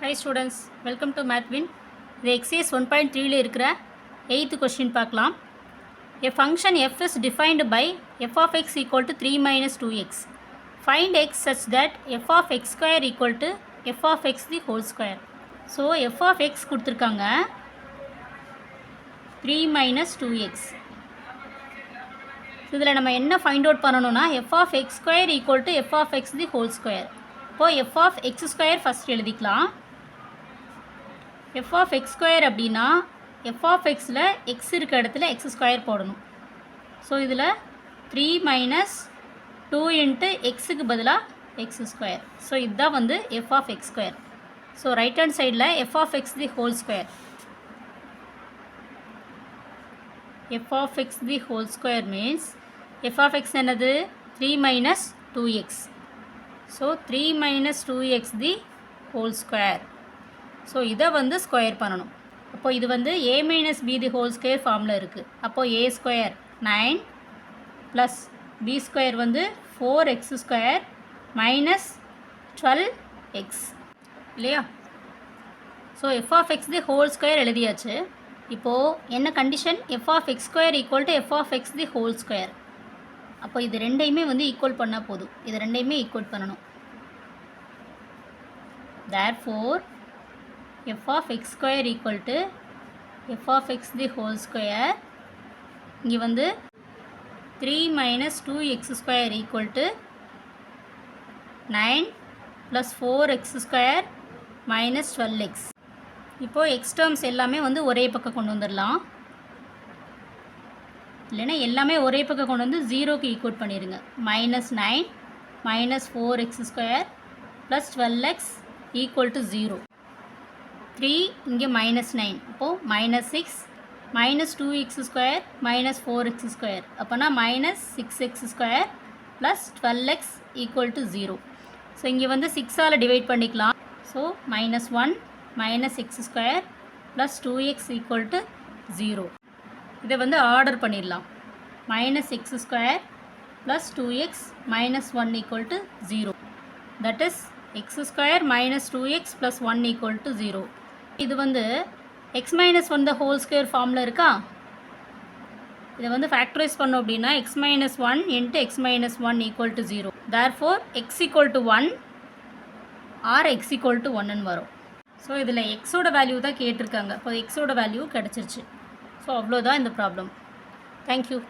Hi students, welcome to MathWin. The exercise 1.3 இருக்கிற 8th question பார்க்கலாம். A function f is defined by f of x equal to 3 minus 2x. Find x such that f of x square equal to f of x the whole square. So f of x கொடுத்திருக்காங்க 3 minus 2x. இதில் நம்ம என்ன find out பண்ணணும்னா f of x square equal to f of x the whole square. இப்போ f of x square first எழுதிக்கலாம். f of x square அப்படின்னா f of xல x இருக்க இடத்துல x square போடணும். ஸோ இதில் 3 minus 2 into xக்கு பதிலாக x square. So இதுதான் வந்து f of x square. So right hand சைடில் f of x the whole square. f of x the whole square means f of x என்னது 3 minus 2x. So 3 minus 2x the whole square. So இதை வந்து square பண்ணணும். அப்போது இது வந்து a minus be the whole square ஃபார்மில் இருக்குது. அப்போது a square 9 plus b square வந்து 4x ஸ்கொயர் மைனஸ் 12x இல்லையா? So f of x the whole square எழுதியாச்சு. இப்போது என்ன condition? f of x square equal to f of x the whole square. அப்போ இது ரெண்டையுமே வந்து ஈக்குவல் பண்ணால் போதும். இது ரெண்டையுமே ஈக்குவல் பண்ணணும். therefore f of x square equal to f of x the whole square. இங்கே வந்து 3 minus 2x square equal to 9 plus 4x square minus 12x. இப்போது x terms எல்லாமே வந்து ஒரே பக்கம் கொண்டு வந்துடலாம். இல்லைன்னா எல்லாமே ஒரே பக்கம் கொண்டு வந்து 0க்கு ஈக்குவல் பண்ணிடுங்க. minus 9 minus 4x square plus 12x equal to 0. 3 இங்கே மைனஸ் 9. இப்போது minus 6 minus 2x square minus 4x square. அப்போனா minus 6x square plus 12x equal to 0. So இங்கே வந்து 6ஆல் டிவைட் பண்ணிக்கலாம். So minus 1 minus x square plus 2x equal to 0. இதை வந்து order பண்ணிடலாம். Minus x square plus 2x minus 1 equal to 0. That is x square minus 2x plus 1 equal to 0. இது வந்து x minus 1 the whole square ஃபார்மில் இருக்கா? இதை வந்து factorise பண்ணோம் அப்படின்னா x minus 1 into x minus 1 equal to 0. Therefore x equal to 1 or x equal to 1ன்னு வரும். ஸோ இதில் எக்ஸோட வேல்யூ தான் கேட்டிருக்காங்க. இப்போ எக்ஸோட வேல்யூ கிடச்சிருச்சு. ஸோ அவ்வளோதான் இந்த ப்ராப்ளம். தேங்க்யூ.